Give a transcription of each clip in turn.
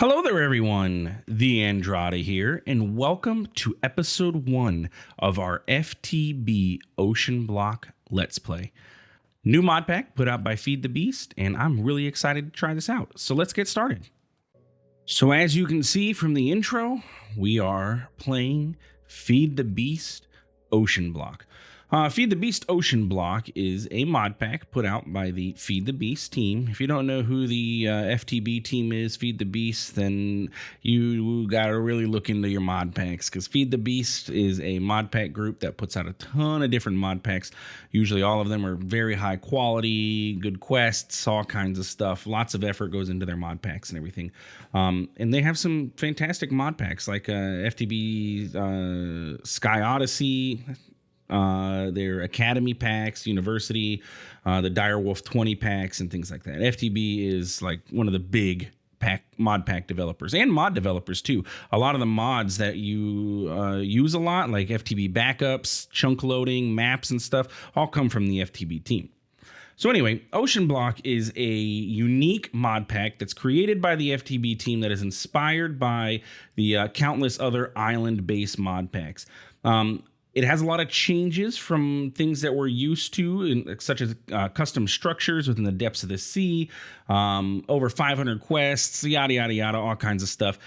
Hello there, everyone. TheAndrata here, and welcome to episode 1 of our FTB OceanBlock Let's Play. New mod pack put out by Feed the Beast, and I'm really excited to try this out. So let's get started. So as you can see from the intro, we are playing Feed the Beast OceanBlock. Feed the Beast OceanBlock is a mod pack put out by the Feed the Beast team. If you don't know who the FTB team is, Feed the Beast, then you gotta really look into your mod packs, because Feed the Beast is a mod pack group that puts out a ton of different mod packs. Usually all of them are very high quality, good quests, all kinds of stuff. Lots of effort goes into their mod packs and everything. And they have some fantastic mod packs like FTB Sky Odyssey, their Academy packs, University, the Direwolf 20 packs, and things like that. FTB is like one of the big mod pack developers and mod developers too. A lot of the mods that you use a lot, like FTB backups, chunk loading, maps, and stuff, all come from the FTB team. So anyway, OceanBlock is a unique mod pack that's created by the FTB team that is inspired by the countless other island-based mod packs. It has a lot of changes from things that we're used to, such as custom structures within the depths of the sea, over 500 quests, yada, yada, yada, all kinds of stuff.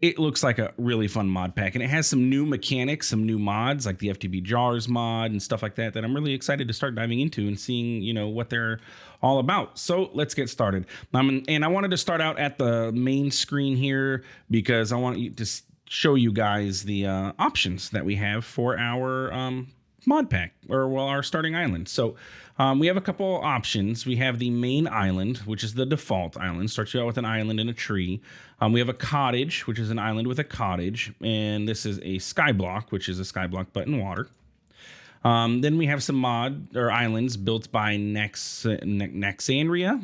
It looks like a really fun mod pack, and it has some new mechanics, some new mods, like the FTB Jars mod and stuff like that I'm really excited to start diving into and seeing, what they're all about. So let's get started. And I wanted to start out at the main screen here because I want you to show you guys the options that we have for our mod pack, or our starting island. So we have a couple options. We have the main island, which is the default island, starts you out with an island and a tree. We have a cottage, which is an island with a cottage, and this is a skyblock, which is a skyblock but in water. Then we have some islands built by Naxandria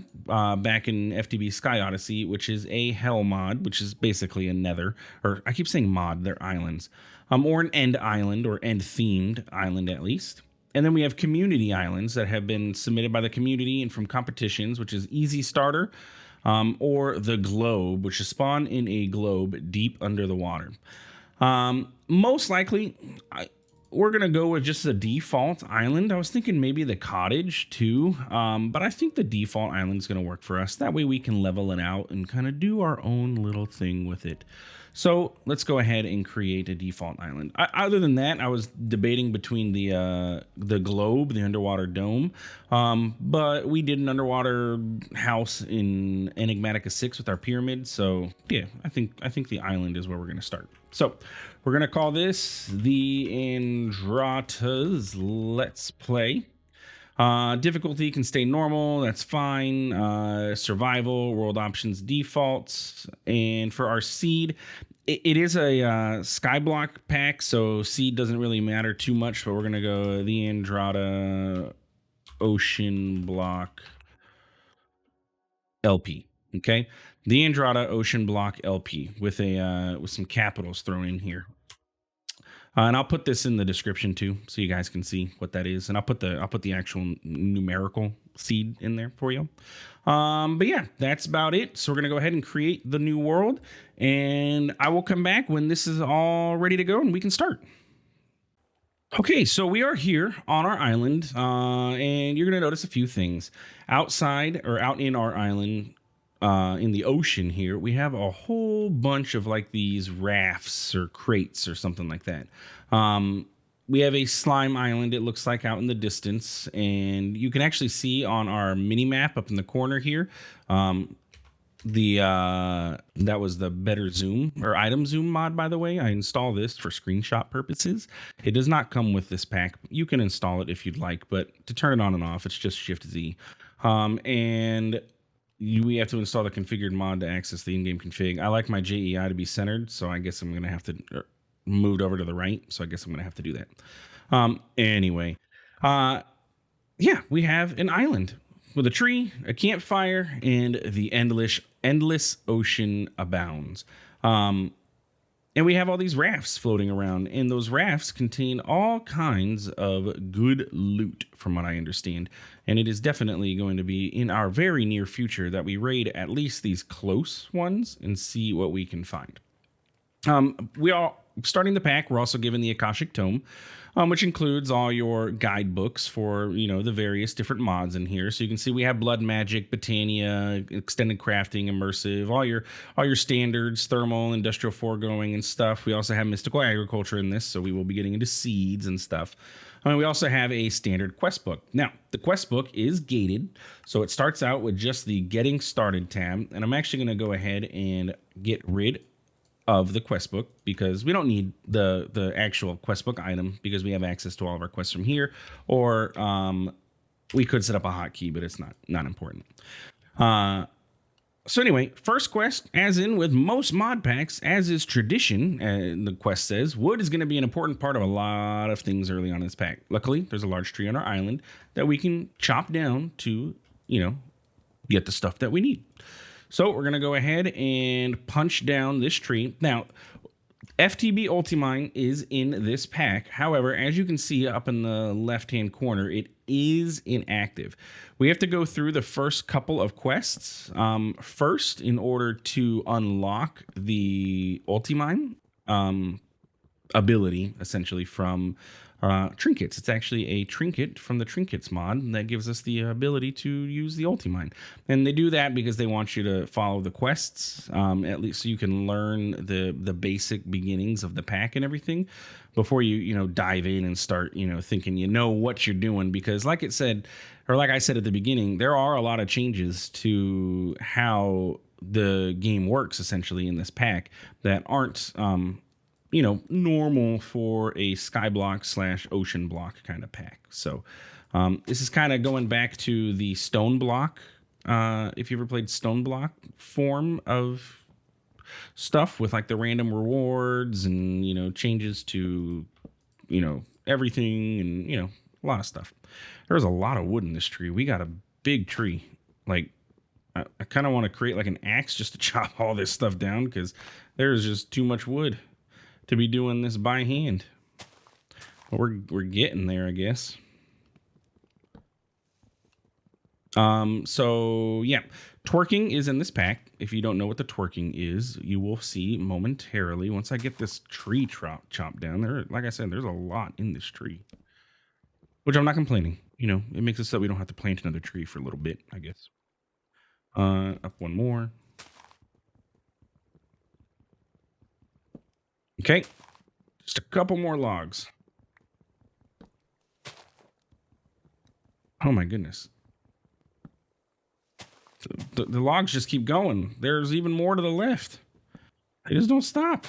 back in FTB Sky Odyssey, which is a hell mod, which is basically a nether, or I keep saying mod, they're islands, or an end island, or end themed island at least. And then we have community islands that have been submitted by the community and from competitions, which is Easy Starter, or the Globe, which is spawned in a globe deep under the water. Most likely, we're going to go with just the default island. I was thinking maybe the cottage too, but I think the default island is going to work for us. That way we can level it out and kind of do our own little thing with it. So let's go ahead and create a default island. Other than that, I was debating between the globe, the underwater dome, but we did an underwater house in Enigmatica 6 with our pyramid. So yeah, I think the island is where we're going to start. So we're going to call this TheAndrata's Let's Play. Difficulty can stay normal, that's fine. Survival, world options, defaults. And for our seed, it is a skyblock pack, so seed doesn't really matter too much, but we're going to go TheAndrata OceanBlock LP. Okay, TheAndrata OceanBlock LP with some capitals thrown in here. And I'll put this in the description too, so you guys can see what that is. And I'll put the actual numerical seed in there for you. But yeah, that's about it. So we're gonna go ahead and create the new world, and I will come back when this is all ready to go and we can start. Okay, so we are here on our island, and you're gonna notice a few things outside, or out in our island. In the ocean here, we have a whole bunch of like these rafts or crates or something like that. We have a slime island, it looks like, out in the distance, and you can actually see on our mini map up in the corner here, that was the better zoom, or item zoom mod, by the way. I installed this for screenshot purposes. It does not come with this pack. You can install it if you'd like, but to turn it on and off, it's just Shift Z. We have to install the configured mod to access the in-game config. I like my JEI to be centered, so I guess I'm going to have to move it over to the right. So I guess I'm going to have to do that. Anyway, yeah, we have an island with a tree, a campfire, and the endless ocean abounds. And we have all these rafts floating around, and those rafts contain all kinds of good loot, from what I understand. And it is definitely going to be in our very near future that we raid at least these close ones and see what we can find. We are starting the pack. We're also given the Akashic Tome, which includes all your guidebooks for, the various different mods in here. So you can see we have Blood Magic, Botania, Extended Crafting, Immersive, all your standards, thermal, industrial foregoing, and stuff. We also have Mystical Agriculture in this, so we will be getting into seeds and stuff. We also have a standard quest book. Now, the quest book is gated, so it starts out with just the Getting Started tab, and I'm actually going to go ahead and get rid of the quest book because we don't need the actual quest book item because we have access to all of our quests from here, or we could set up a hotkey, but it's not important. So anyway, first quest, as in with most mod packs, as is tradition, the quest says, wood is going to be an important part of a lot of things early on in this pack. Luckily, there's a large tree on our island that we can chop down to, get the stuff that we need. So we're going to go ahead and punch down this tree. Now, FTB Ultimine is in this pack. However, as you can see up in the left-hand corner, it is inactive. We have to go through the first couple of quests first in order to unlock the Ultimine ability, essentially, from trinkets. It's actually a trinket from the trinkets mod that gives us the ability to use the Ultimine. And they do that because they want you to follow the quests, at least so you can learn the basic beginnings of the pack and everything before you dive in and start thinking what you're doing. Because like I said at the beginning, there are a lot of changes to how the game works essentially in this pack that aren't normal for a skyblock / ocean block kind of pack. So this is kind of going back to the stone block. If you ever played stone block form of stuff with like the random rewards and, changes to, everything and, a lot of stuff. There's a lot of wood in this tree. We got a big tree. Like I kind of want to create like an axe just to chop all this stuff down because there's just too much wood to be doing this by hand. But we're getting there, I guess. So yeah, twerking is in this pack. If you don't know what the twerking is, you will see momentarily once I get this tree chopped down. There, like I said, there's a lot in this tree, which I'm not complaining. It makes it so we don't have to plant another tree for a little bit, I guess. Up one more. Okay, just a couple more logs. Oh my goodness. The logs just keep going. There's even more to the left. They just don't stop.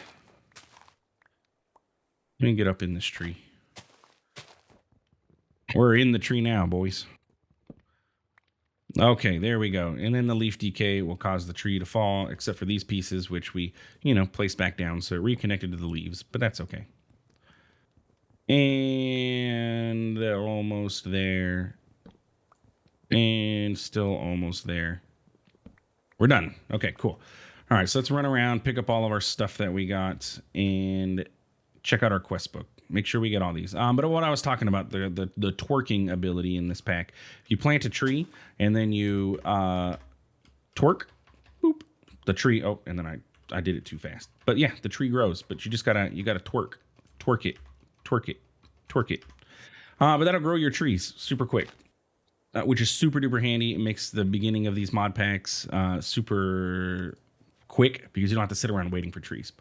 Let me get up in this tree. We're in the tree now, boys. Okay, there we go. And then the leaf decay will cause the tree to fall, except for these pieces, which we, place back down. So it reconnected to the leaves, but that's okay. And they're almost there. And still almost there. We're done. Okay, cool. All right, so let's run around, pick up all of our stuff that we got, and check out our quest book. Make sure we get all these. But what I was talking about, the twerking ability in this pack. If you plant a tree and then you twerk, boop, the tree. Oh, and then I did it too fast. But yeah, the tree grows. But you gotta twerk it. But that'll grow your trees super quick, which is super duper handy. It makes the beginning of these mod packs super quick because you don't have to sit around waiting for trees.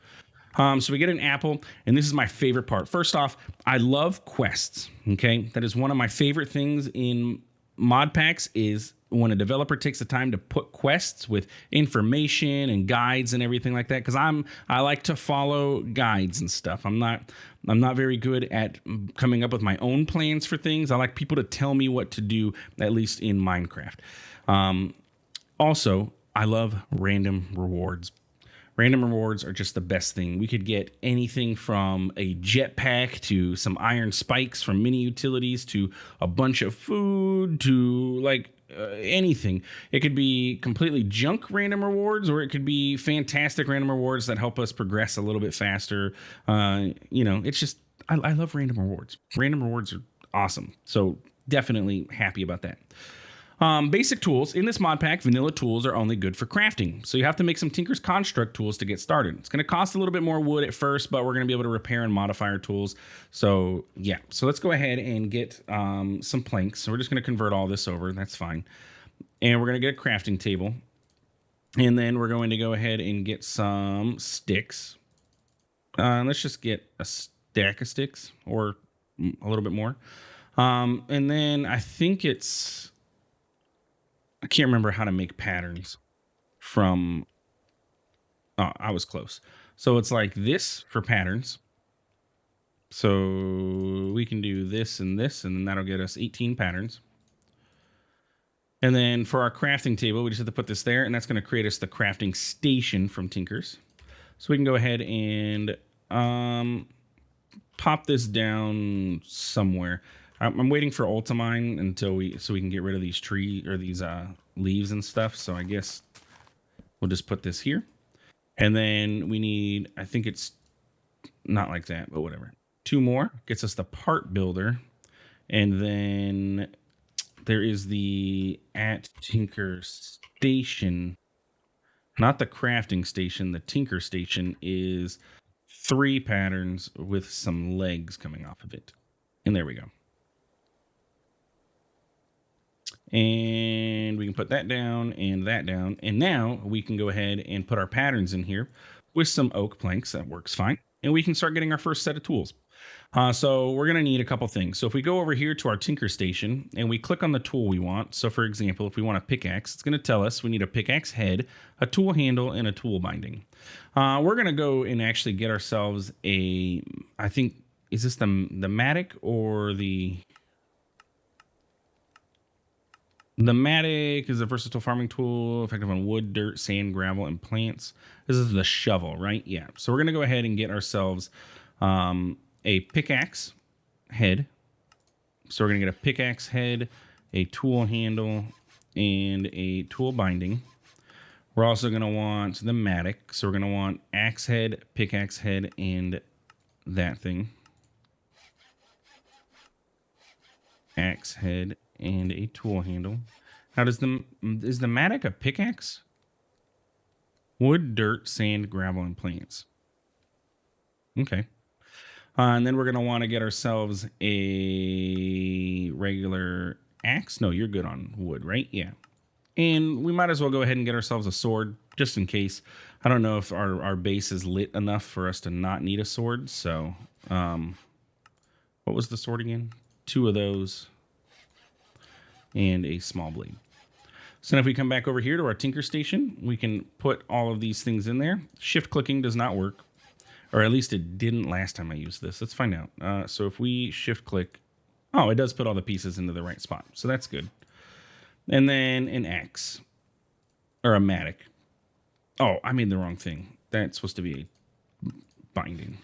So we get an apple, and this is my favorite part. First off, I love quests, okay? That is one of my favorite things in mod packs is when a developer takes the time to put quests with information and guides and everything like that, because I like to follow guides and stuff. I'm not very good at coming up with my own plans for things. I like people to tell me what to do, at least in Minecraft. Also, I love random rewards. Random rewards are just the best thing. We could get anything from a jetpack to some iron spikes from mini utilities to a bunch of food to like anything. It could be completely junk random rewards, or it could be fantastic random rewards that help us progress a little bit faster. It's just, I love random rewards. Random rewards are awesome. So definitely happy about that. Basic tools. In this mod pack, vanilla tools are only good for crafting. So you have to make some Tinker's Construct tools to get started. It's going to cost a little bit more wood at first, but we're going to be able to repair and modify our tools. So yeah, so let's go ahead and get some planks. So we're just going to convert all this over. That's fine. And we're going to get a crafting table. And then we're going to go ahead and get some sticks. Let's just get a stack of sticks or a little bit more. And then I think I can't remember how to make patterns from, oh, I was close. So it's like this for patterns. So we can do this, and then that'll get us 18 patterns. And then for our crafting table, we just have to put this there, and that's going to create us the crafting station from Tinker's. So we can go ahead and pop this down somewhere. I'm waiting for ultimine so we can get rid of these these leaves and stuff. So I guess we'll just put this here. And then we need, I think it's not like that, but whatever. 2 more gets us the part builder. And then there is the at Tinker station, not the crafting station. The Tinker station is 3 patterns with some legs coming off of it. And there we go. And we can put that down and that down. And now we can go ahead and put our patterns in here with some oak planks. That works fine. And we can start getting our first set of tools. So we're going to need a couple things. So if we go over here to our Tinker station and we click on the tool we want. So for example, if we want a pickaxe, it's going to tell us we need a pickaxe head, a tool handle, and a tool binding. We're going to go and actually get ourselves I think, is this the Matic or the... The Matic is a versatile farming tool, effective on wood, dirt, sand, gravel, and plants. This is the shovel, right? Yeah. So we're going to go ahead and get ourselves a pickaxe head. So we're going to get a pickaxe head, a tool handle, and a tool binding. We're also going to want the Matic. So we're going to want axe head, pickaxe head, and that thing. Axe head and a tool handle. Now, is the Matic a pickaxe? Wood, dirt, sand, gravel, and plants. Okay. And then we're going to want to get ourselves a regular axe. No, you're good on wood, right? Yeah. And we might as well go ahead and get ourselves a sword, just in case. I don't know if our base is lit enough for us to not need a sword. So, what was the sword again? 2 of those. And a small blade. So now if we come back over here to our Tinker station, we can put all of these things in there. Shift clicking does not work, or at least it didn't last time I used this. Let's find out. So if we shift click, oh, it does put all the pieces into the right spot. So that's good. And then an axe or a Matic. Oh, I made the wrong thing. That's supposed to be a binding.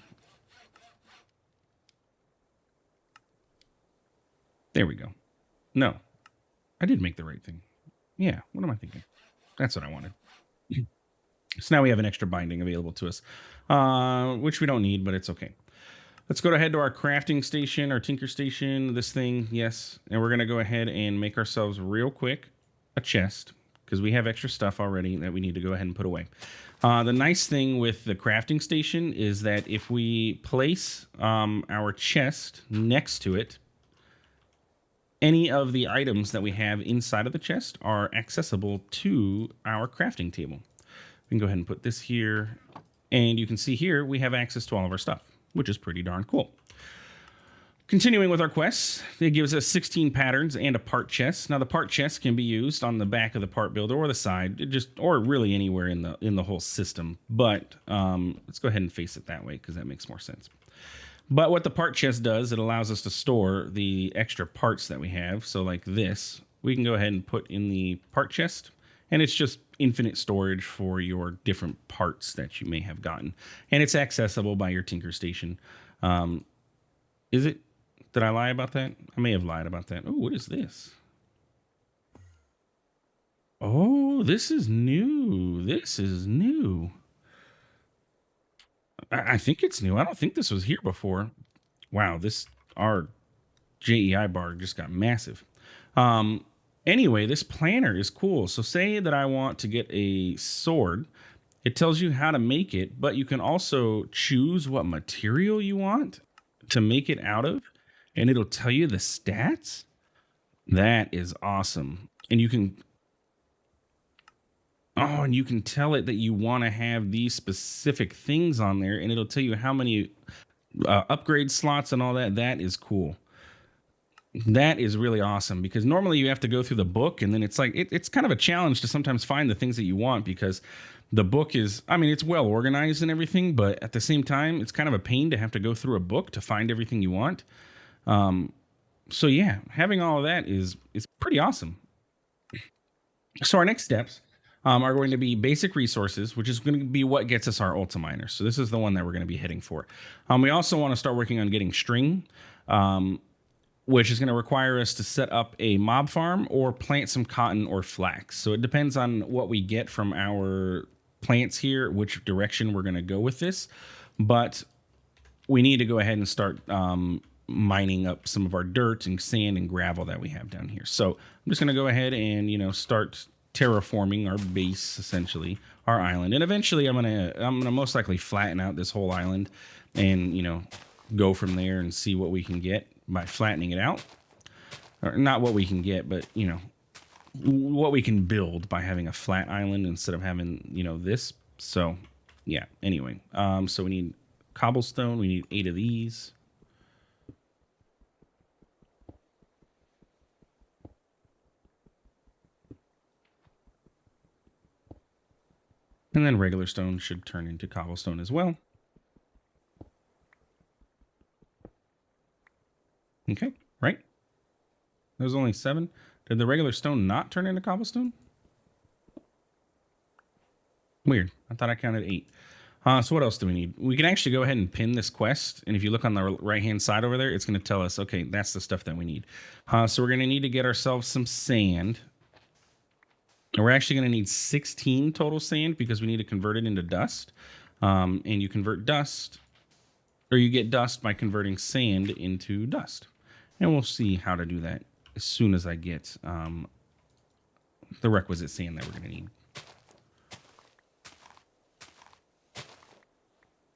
There we go. No. I did make the right thing. Yeah, what am I thinking? That's what I wanted. So now we have an extra binding available to us, which we don't need, but it's okay. Let's go ahead to our crafting station, our Tinker station, this thing, yes. And we're going to go ahead and make ourselves real quick a chest, because we have extra stuff already that we need to go ahead and put away. The nice thing with the crafting station is that if we place our chest next to it, any of the items that we have inside of the chest are accessible to our crafting table. We can go ahead and put this here, and you can see here we have access to all of our stuff, which is pretty darn cool. Continuing with our quests, it gives us 16 patterns and a part chest. Now the part chest can be used on the back of the part builder or the side, or really anywhere in the whole system. But let's go ahead and face it that way because that makes more sense. But what the part chest does, it allows us to store the extra parts that we have. So like this, we can go ahead and put in the part chest, and it's just infinite storage for your different parts that you may have gotten. And it's accessible by your Tinker station. Is it? Did I lie about that? I may have lied about that. Oh, what is this? Oh, this is new. This is new. I think it's new. I don't think this was here before. Wow, our JEI bar just got massive. Anyway, this planner is cool. So say that I want to get a sword. It tells you how to make it, but you can also choose what material you want to make it out of, and it'll tell you the stats. That is awesome. And you can and you can tell it that you want to have these specific things on there, and it'll tell you how many upgrade slots and all that. That is cool. That is really awesome, because normally you have to go through the book, and then it's like it's kind of a challenge to sometimes find the things that you want, because the book is, I mean, it's well organized and everything, but at the same time, it's kind of a pain to have to go through a book to find everything you want. So yeah, having all of that is pretty awesome. So our next steps are going to be basic resources, which is going to be what gets us our ultiminer. So this is the one that we're going to be heading for. We also want to start working on getting string, which is going to require us to set up a mob farm or plant some cotton or flax. So it depends on what we get from our plants here, which direction we're going to go with this. But we need to go ahead and start mining up some of our dirt and sand and gravel that we have down here. So I'm just going to go ahead and, start terraforming our base, essentially, our island. And eventually I'm going to most likely flatten out this whole island and, go from there and see what we can get by flattening it out. Or not what we can get, but, what we can build by having a flat island instead of having, this. So, yeah, anyway. So we need cobblestone. We need 8 of these. And then regular stone should turn into cobblestone as well. Okay, right? There's only 7. Did the regular stone not turn into cobblestone? Weird. I thought I counted 8. So what else do we need? We can actually go ahead and pin this quest. And if you look on the right-hand side over there, it's going to tell us, okay, that's the stuff that we need. So we're going to need to get ourselves some sand. And we're actually going to need 16 total sand, because we need to convert it into dust. And you convert dust, or you get dust by converting sand into dust. And we'll see how to do that as soon as I get the requisite sand that we're going to need.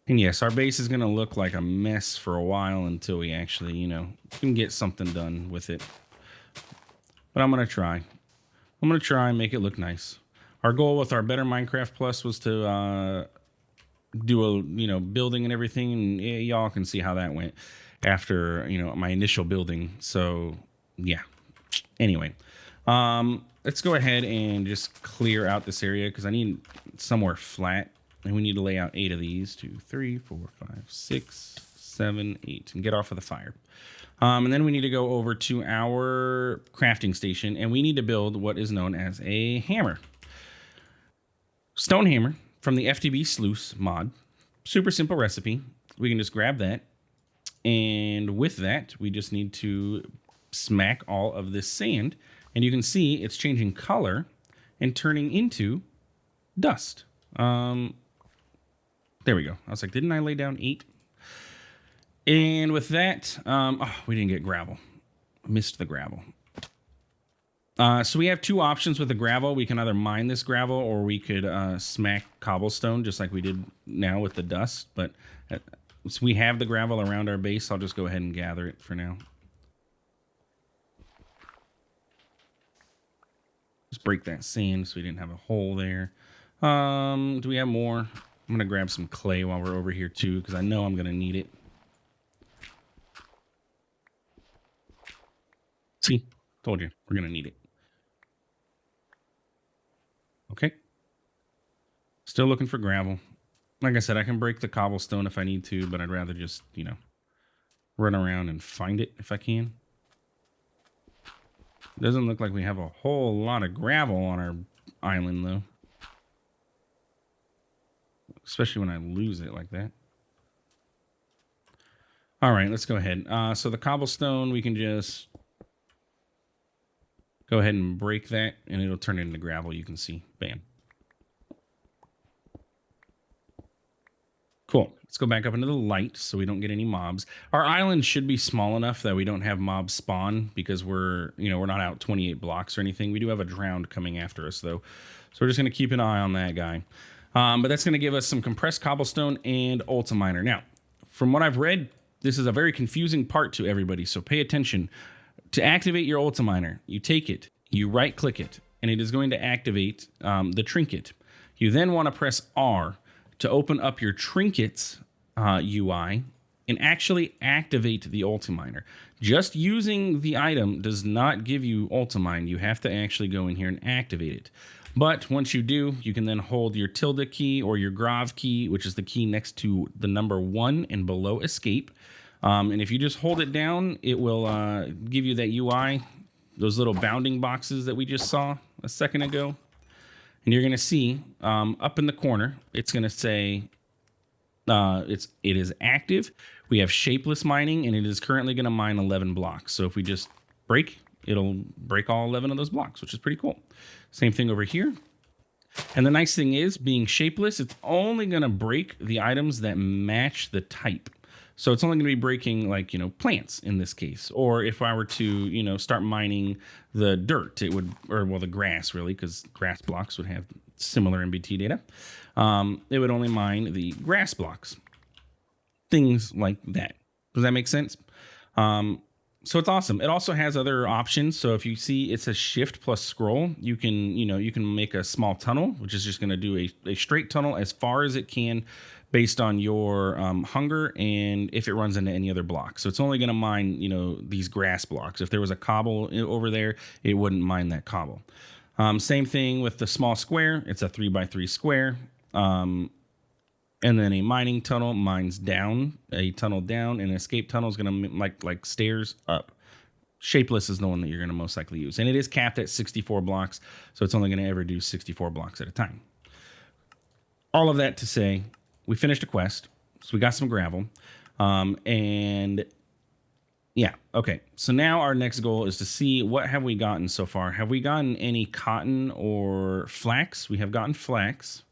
And yes, our base is going to look like a mess for a while until we actually, can get something done with it. But I'm going to try. I'm going to try and make it look nice. Our goal with our Better Minecraft Plus was to do a, building and everything. And y'all can see how that went after, my initial building. So, yeah. Anyway, let's go ahead and just clear out this area, because I need somewhere flat. And we need to lay out 8 of these. 2, 3, 4, 5, 6, 7, 8. And get off of the fire. And then we need to go over to our crafting station, and we need to build what is known as a hammer. Stone hammer from the FTB Sluice mod. Super simple recipe. We can just grab that. And with that, we just need to smack all of this sand. And you can see it's changing color and turning into dust. There we go. I was like, didn't I lay down 8? And with that, we didn't get gravel. Missed the gravel. So we have 2 options with the gravel. We can either mine this gravel, or we could smack cobblestone, just like we did now with the dust. But so we have the gravel around our base. I'll just go ahead and gather it for now. Just break that sand so we didn't have a hole there. Do we have more? I'm going to grab some clay while we're over here too, because I know I'm going to need it. See, told you, we're going to need it. Okay. Still looking for gravel. Like I said, I can break the cobblestone if I need to, but I'd rather just, run around and find it if I can. Doesn't look like we have a whole lot of gravel on our island, though. Especially when I lose it like that. All right, let's go ahead. So the cobblestone, we can just Go ahead and break that, and it'll turn it into gravel. You can see. Bam. Cool. Let's go back up into the light so we don't get any mobs. Our island should be small enough that we don't have mobs spawn because we're not out 28 blocks or anything. We do have a drowned coming after us, though. So we're just going to keep an eye on that guy. But that's going to give us some compressed cobblestone and ultiminer. Now, from what I've read, this is a very confusing part to everybody, so pay attention. To activate your ultiminer, you take it, you right-click it, and it is going to activate the trinket. You then want to press R to open up your trinkets UI and actually activate the ultiminer. Just using the item does not give you ultimine. You have to actually go in here and activate it. But once you do, you can then hold your tilde key or your grav key, which is the key next to the number 1 and below escape. And if you just hold it down, it will give you that UI, those little bounding boxes that we just saw a second ago. And you're going to see up in the corner, it's going to say it is active. We have shapeless mining, and it is currently going to mine 11 blocks. So if we just break, it'll break all 11 of those blocks, which is pretty cool. Same thing over here. And the nice thing is, being shapeless, it's only going to break the items that match the type. So it's only going to be breaking, like, plants in this case. Or if I were to, start mining the dirt, it would, or well, the grass really, because grass blocks would have similar MBT data. It would only mine the grass blocks. Things like that. Does that make sense? So it's awesome. It also has other options. So if you see it says shift plus scroll, you can make a small tunnel, which is just going to do a straight tunnel as far as it can based on your hunger and if it runs into any other blocks. So it's only going to mine, these grass blocks. If there was a cobble over there, it wouldn't mine that cobble. Same thing with the small square. It's a 3x3 square. And then a mining tunnel mines down, a tunnel down, and an escape tunnel is going to like stairs up. Shapeless is the one that you're going to most likely use. And it is capped at 64 blocks, so it's only going to ever do 64 blocks at a time. All of that to say, we finished a quest, so we got some gravel. And yeah, okay. So now our next goal is to see what have we gotten so far. Have we gotten any cotton or flax? We have gotten flax.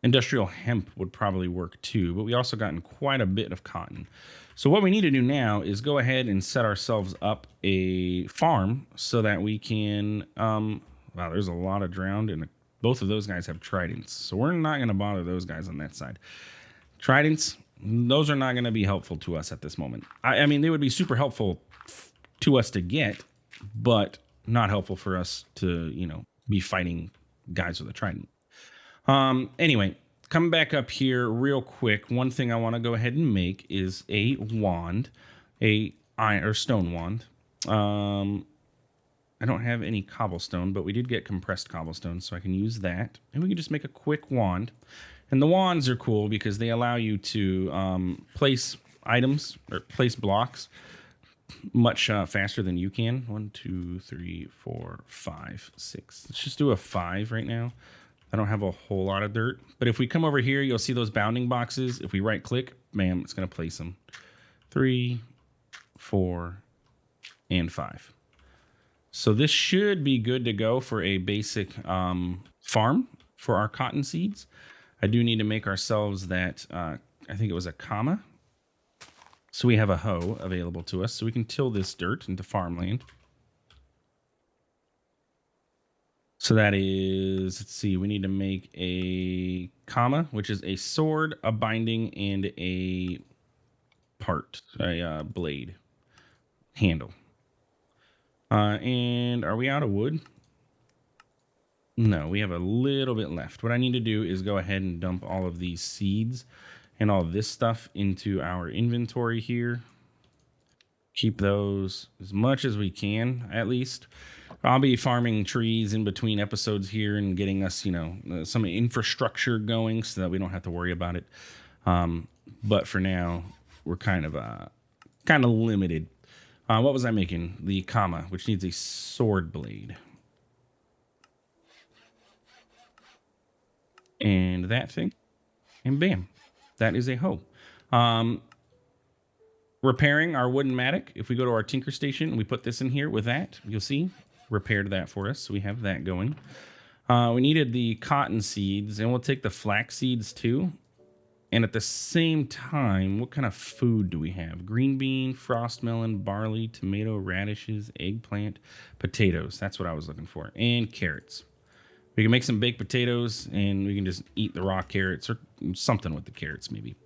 Industrial hemp would probably work too, but we also gotten quite a bit of cotton. So what we need to do now is go ahead and set ourselves up a farm so that we can, wow, there's a lot of drowned, and both of those guys have tridents. So we're not going to bother those guys on that side. Tridents, those are not going to be helpful to us at this moment. I mean, they would be super helpful to us to get, but not helpful for us to, be fighting guys with a trident. Anyway, coming back up here real quick, one thing I want to go ahead and make is a wand, a iron or stone wand. I don't have any cobblestone, but we did get compressed cobblestone, so I can use that. And we can just make a quick wand. And the wands are cool because they allow you to place items or place blocks much faster than you can. 1, 2, 3, 4, 5, 6. Let's just do a 5 right now. I don't have a whole lot of dirt, but if we come over here, you'll see those bounding boxes. If we right click, bam, it's going to place them. 3, 4, and 5. So this should be good to go for a basic farm for our cotton seeds. I do need to make ourselves that, I think it was a comma. So we have a hoe available to us, so we can till this dirt into farmland. So that is, let's see, we need to make a comma, which is a sword, a binding, and a blade handle. And are we out of wood? No, we have a little bit left. What I need to do is go ahead and dump all of these seeds and all this stuff into our inventory here. Keep those as much as we can, at least. I'll be farming trees in between episodes here and getting us, some infrastructure going so that we don't have to worry about it. But for now, we're kind of limited. What was I making? The comma, which needs a sword blade. And that thing. And bam. That is a hoe. Repairing our wooden mattock. If we go to our tinker station and we put this in here with that, you'll see repaired that for us, so we have that going. We needed the cotton seeds, and we'll take the flax seeds too. And at the same time, what kind of food do we have? Green bean, frost melon, barley, tomato, radishes, eggplant, potatoes. That's what I was looking for. And carrots. We can make some baked potatoes, and we can just eat the raw carrots or something with the carrots maybe.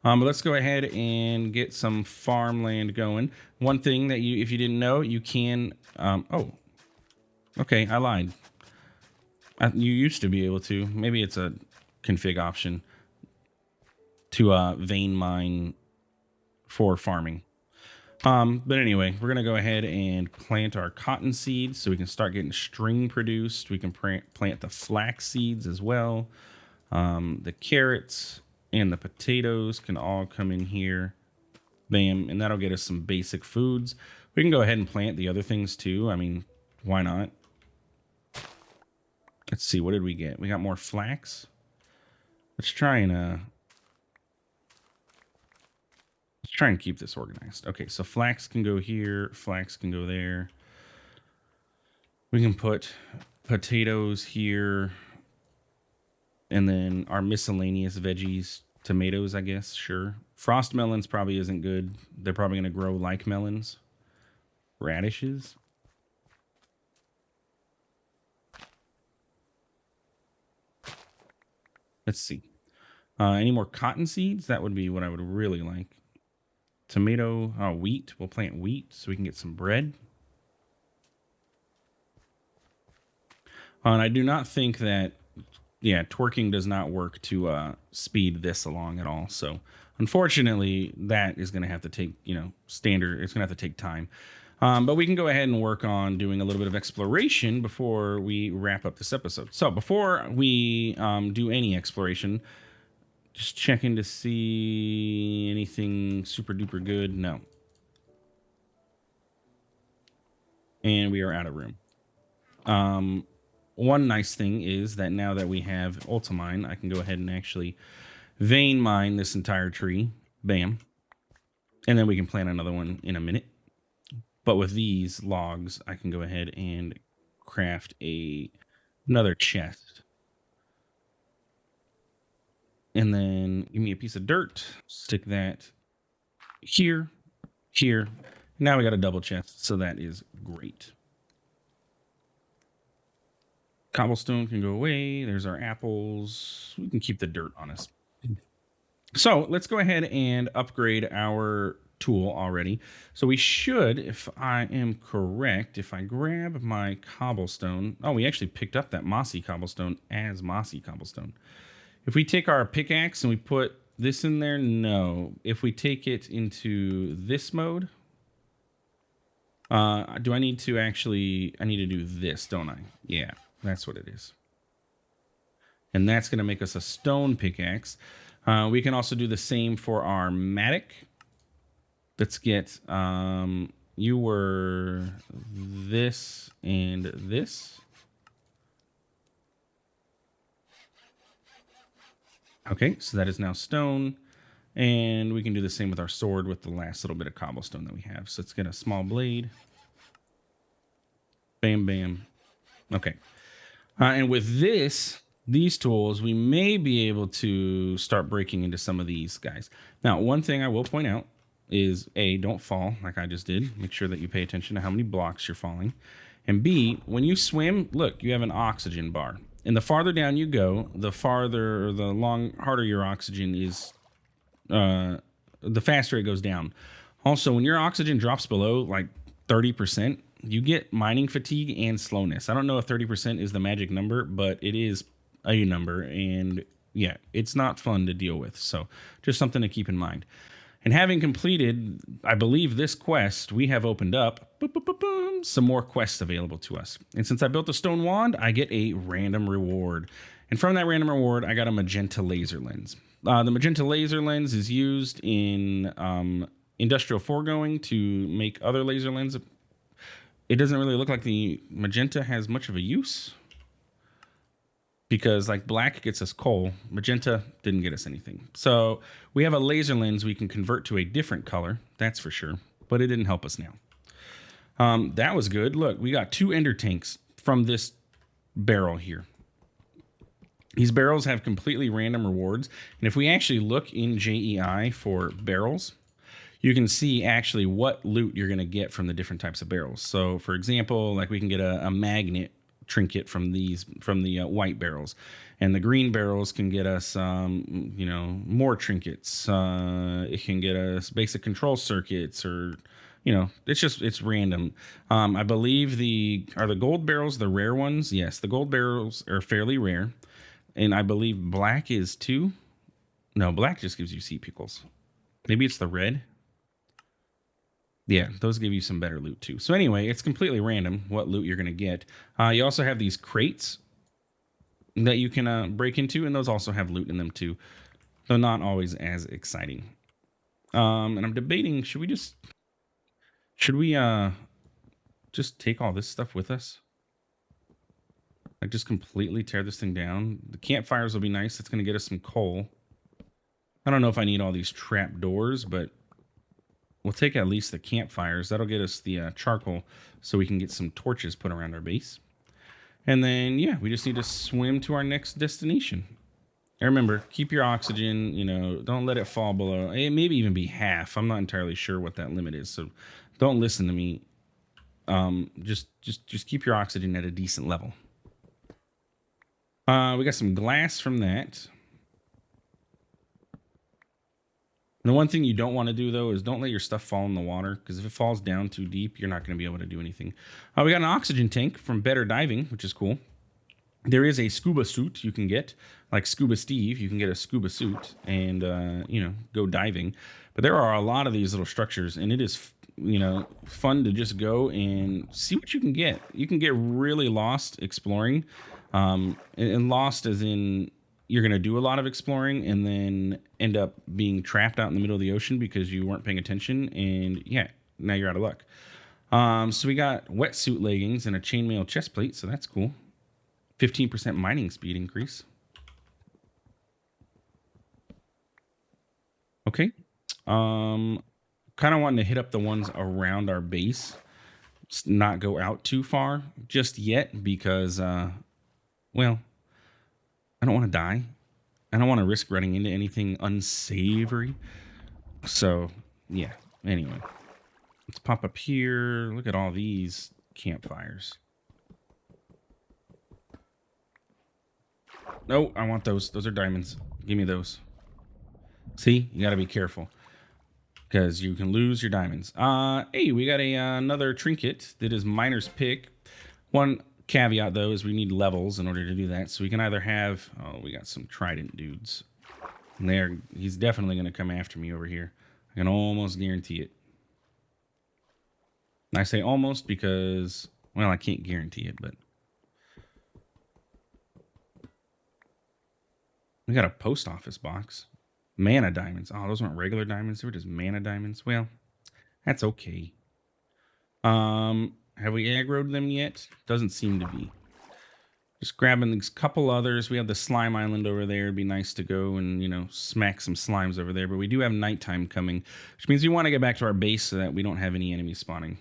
But let's go ahead and get some farmland going. One thing that if you didn't know, you can... oh, okay, I lied. You used to be able to. Maybe it's a config option to vein mine for farming. But anyway, we're going to go ahead and plant our cotton seeds so we can start getting string produced. We can plant the flax seeds as well. The carrots and the potatoes can all come in here. Bam. And that'll get us some basic foods. We can go ahead and plant the other things too. I mean, why not? Let's see. What did we get? We got more flax. Let's try and keep this organized. Okay, so flax can go here. Flax can go there. We can put potatoes here. And then our miscellaneous veggies, tomatoes, I guess, sure. Frost melons probably isn't good. They're probably going to grow like melons. Radishes. Let's see. Any more cotton seeds? That would be what I would really like. Tomato, wheat. We'll plant wheat so we can get some bread. And I do not think that, yeah, twerking does not work to speed this along at all. So unfortunately, that is going to have to take, standard. It's going to have to take time. But we can go ahead and work on doing a little bit of exploration before we wrap up this episode. So before we do any exploration, just checking to see anything super duper good. No. And we are out of room. One nice thing is that now that we have Ultimine, I can go ahead and actually vein mine this entire tree. Bam. And then we can plant another one in a minute. But with these logs, I can go ahead and craft another chest. And then give me a piece of dirt. Stick that here, here. Now we got a double chest, so that is great. Cobblestone can go away. There's our apples. We can keep the dirt on us. So let's go ahead and upgrade our tool already. So we should, if I am correct, if I grab my cobblestone. Oh, we actually picked up that mossy cobblestone as mossy cobblestone. If we take our pickaxe and we put this in there, no. If we take it into this mode, do I need to actually, I need to do this, don't I? Yeah, that's what it is. And that's going to make us a stone pickaxe. We can also do the same for our mattock. Let's get, you were this and this. Okay, so that is now stone. And we can do the same with our sword with the last little bit of cobblestone that we have. So let's get a small blade. Bam, bam. Okay. And with these tools, we may be able to start breaking into some of these guys. Now, one thing I will point out is A, don't fall like I just did. Make sure that you pay attention to how many blocks you're falling. And B, when you swim, look, you have an oxygen bar. And the farther down you go, the farther, or the harder your oxygen is, the faster it goes down. Also, when your oxygen drops below like 30%, you get mining fatigue and slowness. I don't know if 30% is the magic number, but it is a number. And yeah, it's not fun to deal with. So just something to keep in mind. And having completed, I believe, this quest, we have opened up some more quests available to us. And since I built a stone wand, I get a random reward. And from that random reward, I got a magenta laser lens. The magenta laser lens is used in industrial foregoing to make other laser lenses. It doesn't really look like the magenta has much of a use, because like black gets us coal, magenta didn't get us anything. So we have a laser lens we can convert to a different color, that's for sure, but it didn't help us now. That was good. Look, we got 2 ender tanks from this barrel here. These barrels have completely random rewards. And if we actually look in JEI for barrels, you can see actually what loot you're going to get from the different types of barrels. So for example, like we can get a magnet trinket from the white barrels, and the green barrels can get us more trinkets. It can get us basic control circuits, or it's random. I believe the gold barrels the rare ones? Yes, the gold barrels are fairly rare, and I believe black is too. No, black just gives you sea pickles. Maybe it's the red. Yeah, those give you some better loot too. So anyway, it's completely random what loot you're going to get. You also have these crates that you can break into, and those also have loot in them too, though not always as exciting. And I'm debating, should we just take all this stuff with us? Like just completely tear this thing down? The campfires will be nice. It's going to get us some coal. I don't know if I need all these trap doors, but we'll take at least the campfires. That'll get us the charcoal so we can get some torches put around our base. And then, yeah, we just need to swim to our next destination. And remember, keep your oxygen, don't let it fall below. It maybe even be half. I'm not entirely sure what that limit is, so don't listen to me. Just keep your oxygen at a decent level. We got some glass from that. And the one thing you don't want to do, though, is don't let your stuff fall in the water, because if it falls down too deep, you're not going to be able to do anything. We got an oxygen tank from Better Diving, which is cool. There is a scuba suit you can get, like Scuba Steve. You can get a scuba suit and, go diving. But there are a lot of these little structures, and it is, fun to just go and see what you can get. You can get really lost exploring, and lost as in you're going to do a lot of exploring and then end up being trapped out in the middle of the ocean because you weren't paying attention, and yeah, now you're out of luck. So we got wetsuit leggings and a chainmail chest plate, so that's cool. 15% mining speed increase. Okay. Kind of wanting to hit up the ones around our base. Just not go out too far just yet because, I don't want to die. I don't want to risk running into anything unsavory. So, yeah. Anyway, let's pop up here. Look at all these campfires. No, I want those. Those are diamonds. Give me those. See, you got to be careful because you can lose your diamonds. Hey, we got another trinket that is miner's pick. One caveat, though, is we need levels in order to do that. So we can either have... Oh, we got some trident dudes. And he's definitely going to come after me over here. I can almost guarantee it. And I say almost because... Well, I can't guarantee it, but... We got a post office box. Mana diamonds. Oh, those weren't regular diamonds. They were just mana diamonds. Well, that's okay. Have we aggroed them yet? Doesn't seem to be. Just grabbing these couple others. We have the slime island over there. It'd be nice to go and, smack some slimes over there. But we do have nighttime coming, which means we want to get back to our base so that we don't have any enemies spawning.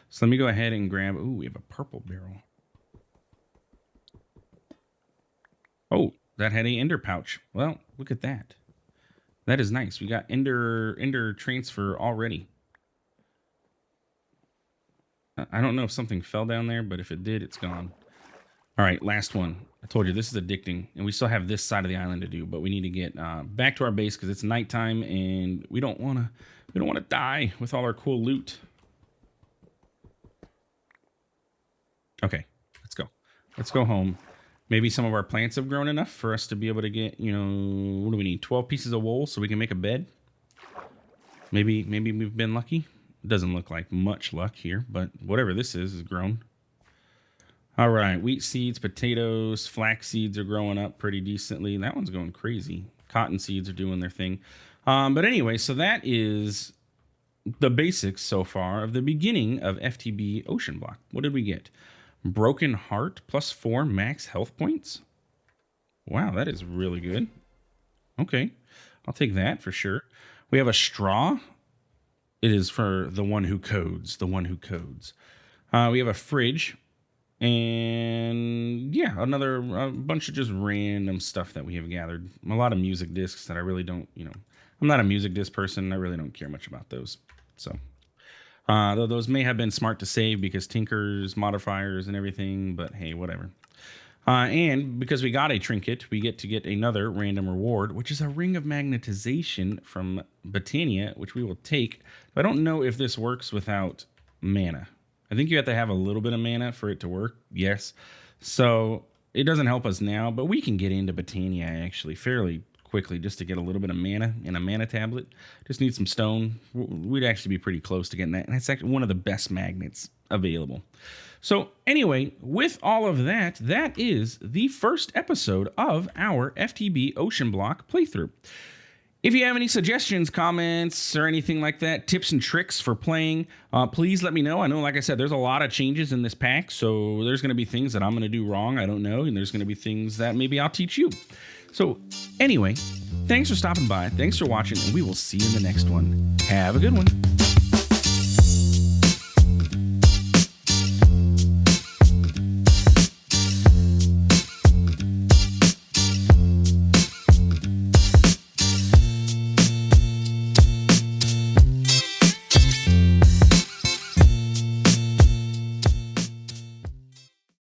So let me go ahead and grab... Ooh, we have a purple barrel. Oh, that had a ender pouch. Well, look at that. That is nice. We got ender transfer already. I don't know if something fell down there, but if it did, it's gone. All right, last one. I told you this is addicting, and we still have this side of the island to do, but we need to get back to our base because it's nighttime, and we don't want to die with all our cool loot. Okay, let's go. Let's go home. Maybe some of our plants have grown enough for us to be able to get, what do we need? 12 pieces of wool so we can make a bed. Maybe we've been lucky. It doesn't look like much luck here, but whatever this is grown. All right, wheat seeds, potatoes, flax seeds are growing up pretty decently. That one's going crazy. Cotton seeds are doing their thing. But anyway, so that is the basics so far of the beginning of FTB OceanBlock. What did we get? Broken Heart plus 4 max health points. Wow, that is really good. Okay, I'll take that for sure. We have a straw. It is for the one who codes, the one who codes. We have a fridge. And yeah, a bunch of just random stuff that we have gathered. A lot of music discs that I really don't, I'm not a music disc person. I really don't care much about those. So, though those may have been smart to save because tinkers, modifiers, and everything, but hey, whatever. And because we got a trinket, we get to get another random reward, which is a ring of magnetization from Botania, which we will take. But I don't know if this works without mana. I think you have to have a little bit of mana for it to work. Yes. So it doesn't help us now, but we can get into Botania actually fairly quickly just to get a little bit of mana and a mana tablet. Just need some stone. We'd actually be pretty close to getting that. And it's actually one of the best magnets available. So anyway, with all of that, that is the first episode of our FTB OceanBlock playthrough. If you have any suggestions, comments, or anything like that, tips and tricks for playing, please let me know. I know, like I said, there's a lot of changes in this pack, so there's going to be things that I'm going to do wrong. I don't know, and there's going to be things that maybe I'll teach you. So anyway, thanks for stopping by. Thanks for watching, and we will see you in the next one. Have a good one.